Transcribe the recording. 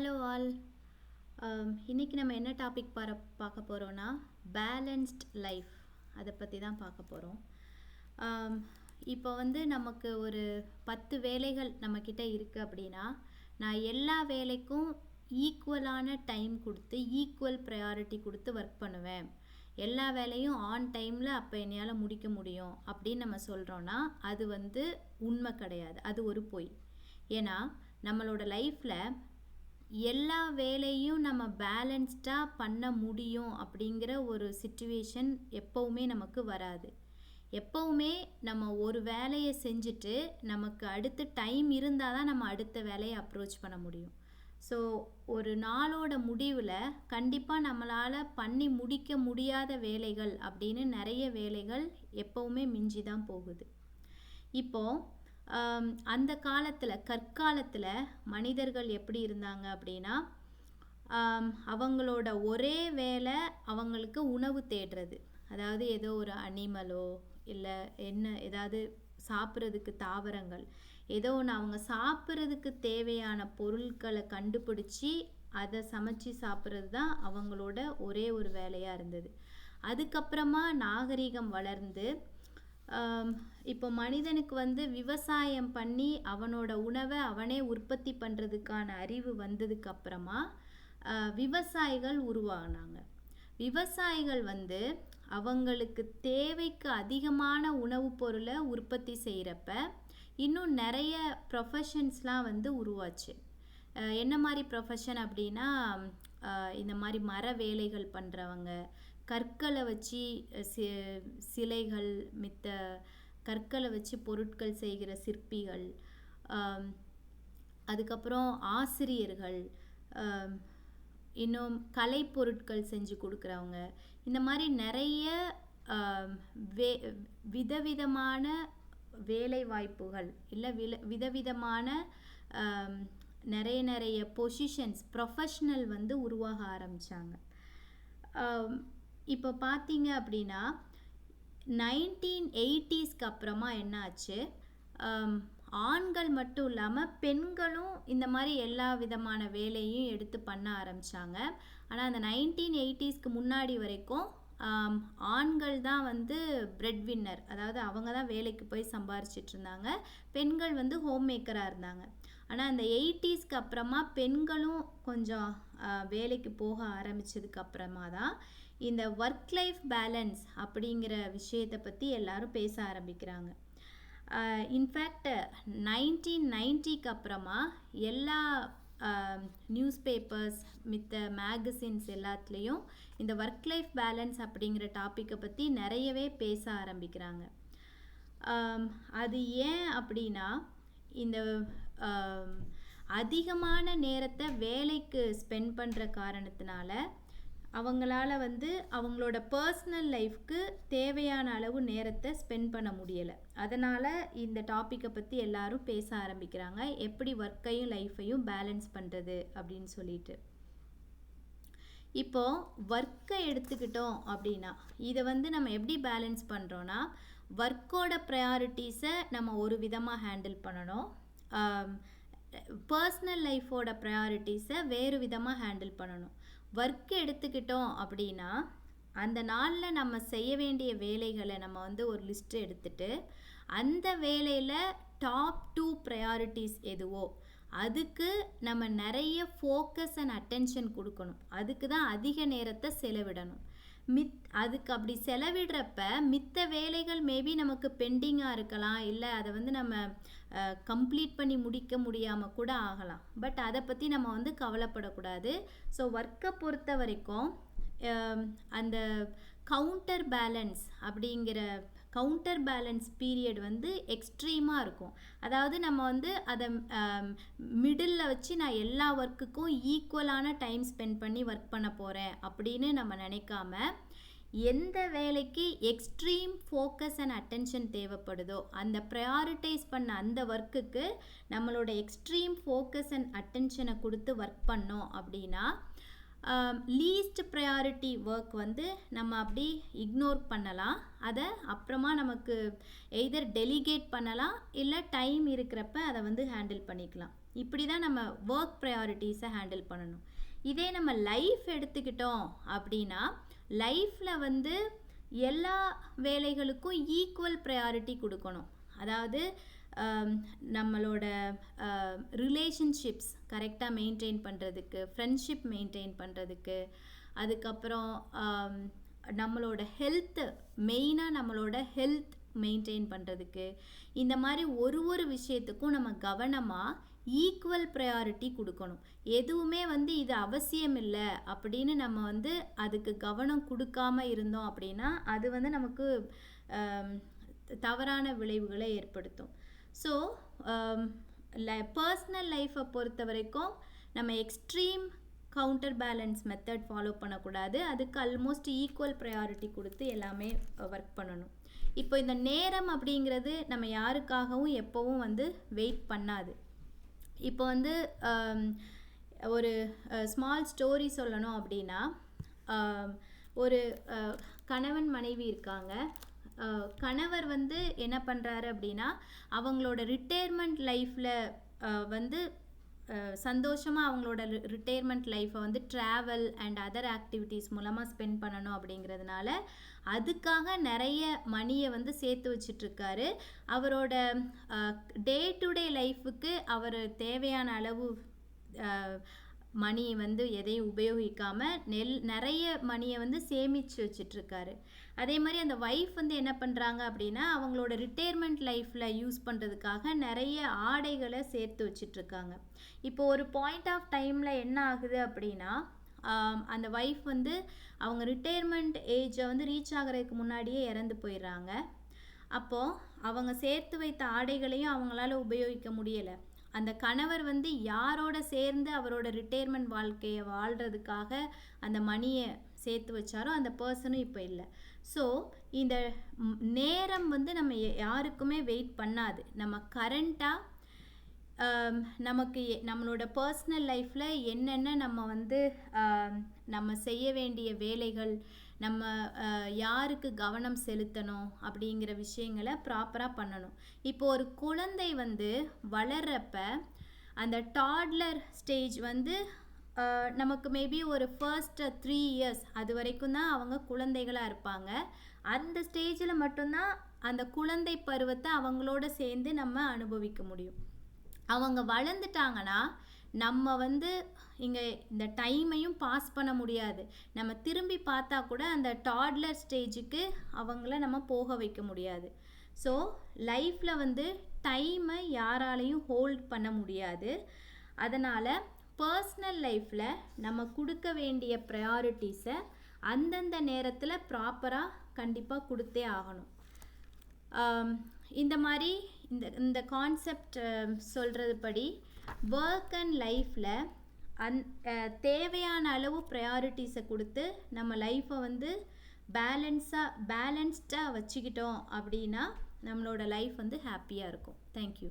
Hello all. இன்றைக்கி நம்ம என்ன டாபிக் பார்க்க போகிறோன்னா பேலன்ஸ்ட் லைஃப், அதை பற்றி தான் பார்க்க போகிறோம். இப்போ நமக்கு ஒரு 10 வேலைகள் நம்மக்கிட்ட இருக்குது அப்படின்னா, நான் எல்லா வேலைக்கும் ஈக்குவலான டைம் கொடுத்து ஈக்குவல் ப்ரையாரிட்டி கொடுத்து ஒர்க் பண்ணுவேன், எல்லா வேலையும் ஆன் டைமில் அப்போ என்னையால் முடிக்க முடியும் அப்படின்னு நம்ம சொல்கிறோன்னா அது உண்மை கிடையாது, அது ஒரு பொய். ஏன்னா நம்மளோட லைஃப்பில் எல்லா வேலையும் நம்ம பேலன்ஸ்டாக பண்ண முடியும் அப்படிங்கிற ஒரு சிச்சுவேஷன் எப்போவுமே நமக்கு வராது. எப்போவுமே நம்ம ஒரு வேலையை செஞ்சுட்டு நமக்கு அடுத்து டைம் இருந்தால் தான் நம்ம அடுத்த வேலையை அப்ரோச் பண்ண முடியும். ஸோ ஒரு நாளோட முடிவில் கண்டிப்பாக நம்மளால் பண்ணி முடிக்க முடியாத வேலைகள் அப்படின்னு நிறைய வேலைகள் எப்போவுமே மிஞ்சி தான் போகுது. இப்போது அந்த காலத்தில், கற்காலத்தில் மனிதர்கள் எப்படி இருந்தாங்க அப்படின்னா, அவங்களோட ஒரே வேலை அவங்களுக்கு உணவு தேடுறது. அதாவது ஏதோ ஒரு அனிமலோ இல்லை ஏதாவது சாப்பிட்றதுக்கு தாவரங்கள் ஏதோ ஒன்று அவங்க சாப்பிட்றதுக்கு தேவையான பொருட்களை கண்டுபிடிச்சி அதை சமைச்சு சாப்பிட்றது தான் அவங்களோட ஒரே ஒரு வேலையாக இருந்தது. அதுக்கப்புறமா நாகரிகம் வளர்ந்து இப்போ மனிதனுக்கு விவசாயம் பண்ணி அவனோட உணவை அவனே உற்பத்தி பண்ணுறதுக்கான அறிவு வந்ததுக்கு அப்புறமா விவசாயிகள் உருவானாங்க. விவசாயிகள் அவங்களுக்கு தேவைக்கு அதிகமான உணவுப் பொருளை உற்பத்தி செய்கிறப்ப இன்னும் நிறைய ப்ரொஃபஷன்ஸ்லாம் உருவாச்சு. என்ன மாதிரி ப்ரொஃபஷன் அப்படின்னா, இந்த மாதிரி மர வேலைகள் பண்ணுறவங்க, கற்களை வச்சு சிலைகள், கற்களை வச்சு பொருட்கள் செய்கிற சிற்பிகள், அதுக்கப்புறம் ஆசிரியர்கள், இன்னும் கலை பொருட்கள் செஞ்சு கொடுக்குறவங்க, இந்த மாதிரி நிறைய விதவிதமான வேலை வாய்ப்புகள் இல்லை விதவிதமான நிறைய பொசிஷன்ஸ், ப்ரொஃபஷ்னல் உருவாக ஆரம்பித்தாங்க. இப்போ பார்த்தீங்க அப்படின்னா 1980ஸ்க்கு அப்புறமா என்ன ஆச்சு, ஆண்கள் மட்டும் இல்லாமல் பெண்களும் இந்த மாதிரி எல்லா விதமான வேலையும் எடுத்து பண்ண ஆரம்பித்தாங்க. ஆனால் அந்த 1980ஸ்க்கு முன்னாடி வரைக்கும் ஆண்கள் தான் பிரெட் வின்னர், அதாவது அவங்க தான் வேலைக்கு போய் சம்பாரிச்சிட்டு இருந்தாங்க, பெண்கள் ஹோம் மேக்கராக இருந்தாங்க. ஆனால் அந்த 80ஸ்க்கு அப்புறமா பெண்களும் கொஞ்சம் வேலைக்கு போக ஆரம்பித்ததுக்கு அப்புறமா தான் இந்த ஒர்க் லைஃப் பேலன்ஸ் அப்படிங்கிற விஷயத்தை பற்றி எல்லாரும் பேச ஆரம்பிக்கிறாங்க. இன்ஃபேக்ட் 1990க்கு அப்புறமா எல்லா நியூஸ் பேப்பர்ஸ், மேகசின்ஸ் எல்லாத்துலேயும் இந்த ஒர்க் லைஃப் பேலன்ஸ் அப்படிங்கிற டாப்பிக்கை பற்றி நிறையவே பேச ஆரம்பிக்கிறாங்க. அது ஏன் அப்படின்னா, இந்த அதிகமான நேரத்தை வேலைக்கு ஸ்பெண்ட் பண்ணுற காரணத்தினால அவங்களால அவங்களோட பர்சனல் லைஃப்க்கு தேவையான அளவு நேரத்தை ஸ்பெண்ட் பண்ண முடியலை. அதனால் இந்த டாப்பிக்கை பற்றி எல்லாரும் பேச ஆரம்பிக்கிறாங்க, எப்படி ஒர்க்கையும் லைஃப்பையும் பேலன்ஸ் பண்ணுறது அப்படின்னு சொல்லிட்டு. இப்போது ஒர்க்கை எடுத்துக்கிட்டோம் அப்படின்னா இதை நம்ம எப்படி பேலன்ஸ் பண்ணுறோன்னா, ஒர்க்கோட ப்ரையாரிட்டிஸை நம்ம ஒரு விதமாக ஹேண்டில் பண்ணணும், பர்சனல் லைஃபோட ப்ரையாரிட்டிஸை வேறு விதமாக ஹேண்டில் பண்ணணும். ஒர்க் எடுத்துக்கிட்டோம் அப்படின்னா அந்த நாளில் நம்ம செய்ய வேண்டிய வேலைகளை நம்ம ஒரு லிஸ்ட்டு எடுத்துட்டு அந்த வேலையில் டாப் 2 ப்ரையாரிட்டிஸ் எதுவோ அதுக்கு நம்ம நிறைய ஃபோக்கஸ் அண்ட் அட்டென்ஷன் கொடுக்கணும், அதுக்கு தான் அதிக நேரத்தை செலவிடணும். அதுக்கு அப்படி செலவிடுறப்ப மித்த வேலைகள் மேபி நமக்கு பெண்டிங்காக இருக்கலாம், இல்லை அதை நம்ம கம்ப்ளீட் பண்ணி முடிக்க முடியாமல் கூட ஆகலாம். பட் அதை பற்றி நம்ம கவலைப்படக்கூடாது. ஸோ ஒர்க்கை பொறுத்த வரைக்கும் அந்த கவுண்டர் பேலன்ஸ் அப்படிங்கிற கவுண்டர் பேலன்ஸ் பீரியட் எக்ஸ்ட்ரீமாக இருக்கும். அதாவது நம்ம அதை மிடில் வச்சு நான் எல்லா ஒர்க்குக்கும் ஈக்குவலான டைம் ஸ்பெண்ட் பண்ணி ஒர்க் பண்ண போகிறேன் அப்படின்னு நம்ம நினைக்காம, எந்த வேலைக்கு எக்ஸ்ட்ரீம் ஃபோக்கஸ் அண்ட் அட்டென்ஷன் தேவைப்படுதோ அந்த ப்ரையாரிட்டைஸ் பண்ண அந்த ஒர்க்குக்கு நம்மளோட எக்ஸ்ட்ரீம் ஃபோக்கஸ் அண்ட் அட்டென்ஷனை கொடுத்து ஒர்க் பண்ணோம் அப்படின்னா லீஸ்ட் ப்ரையாரிட்டி ஒர்க் நம்ம அப்படி இக்னோர் பண்ணலாம். அதை அப்புறமா நமக்கு எய்தர் டெலிகேட் பண்ணலாம், இல்லை டைம் இருக்கிறப்ப அதை ஹேண்டில் பண்ணிக்கலாம். இப்படி தான் நம்ம ஒர்க் ப்ரையாரிட்டிஸை ஹேண்டில் பண்ணணும். இதே நம்ம லைஃப் எடுத்துக்கிட்டோம் அப்படின்னா லைஃப்பில் வந்து எல்லா வேலைகளுக்கும் ஈக்குவல் ப்ரையாரிட்டி கொடுக்கணும். அதாவது நம்மளோட ரிலேஷன்ஷிப்ஸ் கரெக்டாக மெயின்டைன் பண்ணுறதுக்கு, ஃப்ரெண்ட்ஷிப் மெயின்டைன் பண்ணுறதுக்கு, அதுக்கப்புறம் நம்மளோட ஹெல்த்து, மெயினாக நம்மளோட ஹெல்த் மெயின்டைன் பண்ணுறதுக்கு, இந்த மாதிரி ஒரு விஷயத்துக்கும் நம்ம கவனமாக ஈக்குவல் ப்ரையாரிட்டி கொடுக்கணும். எதுவுமே வந்து இது அவசியம் இல்லை அப்படின்னு நம்ம வந்து அதுக்கு கவனம் கொடுக்காம இருந்தோம் அப்படின்னா அது வந்து நமக்கு தவறான விளைவுகளை ஏற்படுத்தும். ஸோ பர்சனல் லைஃப்பை பொறுத்த வரைக்கும் நம்ம extreme counter balance method follow பண்ணக்கூடாது. அதுக்கு ஆல்மோஸ்ட் ஈக்குவல் ப்ரையாரிட்டி கொடுத்து எல்லாமே ஒர்க் பண்ணணும். இப்போ இந்த நேரம் அப்படிங்கிறது நம்ம யாருக்காகவும் எப்போவும் வந்து வெயிட் பண்ணாது. இப்போ வந்து ஒரு ஸ்மால் ஸ்டோரி சொல்லணும் அப்படின்னா, ஒரு கணவன் மனைவி இருக்காங்க. கணவர் வந்து என்ன பண்ணுறாரு அப்படின்னா அவங்களோட ரிட்டையர்மெண்ட் லைஃப்பில் வந்து சந்தோஷமாக அவங்களோட ரிட்டையர்மெண்ட் லைஃப்பை வந்து ட்ராவல் அண்ட் அதர் ஆக்டிவிட்டீஸ் மூலமாக ஸ்பெண்ட் பண்ணணும் அப்படிங்கிறதுனால அதுக்காக நிறைய மணியை வந்து சேர்த்து வச்சிட்ருக்காரு. அவரோட டே டு டே லைஃபுக்கு அவர் தேவையான அளவு மணி வந்து எதையும் உபயோகிக்காமல் நிறைய மணியை வந்து சேமித்து வச்சிட்ருக்காரு. அதே மாதிரி அந்த ஒய்ஃப் வந்து என்ன பண்ணுறாங்க அப்படின்னா அவங்களோட ரிட்டையர்மெண்ட் லைஃப்பில் யூஸ் பண்ணுறதுக்காக நிறைய ஆடைகளை சேர்த்து வச்சிட்ருக்காங்க. இப்போ ஒரு பாயிண்ட் ஆஃப் டைமில் என்ன ஆகுது அப்படின்னா அந்த ஒய்ஃப் வந்து அவங்க ரிட்டையர்மெண்ட் ஏஜை வந்து ரீச் ஆகிறதுக்கு முன்னாடியே இறந்து போயிடுறாங்க. அப்போது அவங்க சேர்த்து வைத்த ஆடைகளையும் அவங்களால உபயோகிக்க முடியலை. அந்த கணவர் வந்து யாரோட சேர்ந்து அவரோட ரிட்டையர்மெண்ட் வாழ்க்கையை வாழ்கிறதுக்காக அந்த மணியை சேர்த்து வச்சாரோ அந்த பர்சனும் இப்போ இல்லை. ஸோ இந்த நேரம் வந்து நம்ம யாருக்குமே வெயிட் பண்ணாது. நம்ம கரண்ட்டாக நமக்கு நம்மளோட பர்சனல் லைஃப்பில் என்னென்ன நம்ம வந்து நம்ம செய்ய வேண்டிய வேலைகள், நம்ம யாருக்கு கவனம் செலுத்தணும் அப்படிங்கிற விஷயங்களை ப்ராப்பராக பண்ணணும். இப்போ ஒரு குழந்தை வந்து வளர்கிறப்ப அந்த டாட்லர் ஸ்டேஜ் வந்து நமக்கு மேபி ஒரு ஃபர்ஸ்ட் 3 இயர்ஸ் அது வரைக்கும் தான் அவங்க குழந்தைகளாக இருப்பாங்க. அந்த ஸ்டேஜில் மட்டும்தான் அந்த குழந்தை பருவத்தை அவங்களோட சேர்ந்து நம்ம அனுபவிக்க முடியும். அவங்க வளர்ந்துட்டாங்கன்னா நம்ம வந்து இங்கே இந்த டைமையும் பாஸ் பண்ண முடியாது. நம்ம திரும்பி பார்த்தா கூட அந்த டாட்லர் ஸ்டேஜுக்கு அவங்கள நம்ம போக வைக்க முடியாது. ஸோ லைஃப்பில் வந்து டைமை யாராலையும் ஹோல்ட் பண்ண முடியாது. அதனால் பர்சனல் லைஃப்பில் நம்ம கொடுக்க வேண்டிய ப்ரையாரிட்டிஸை அந்தந்த நேரத்தில் ப்ராப்பராக கண்டிப்பாக கொடுத்தே ஆகணும். இந்த மாதிரி இந்த கான்செப்ட் சொல்கிறது படி ஒர்க் அண்ட் லைஃப்பில் தேவையான அளவு ப்ரையாரிட்டிஸை கொடுத்து நம்ம லைஃப்பை வந்து பேலன்ஸ்டாக வச்சுக்கிட்டோம் அப்படின்னா நம்மளோட லைஃப் வந்து ஹாப்பியாக இருக்கும். தேங்க்யூ.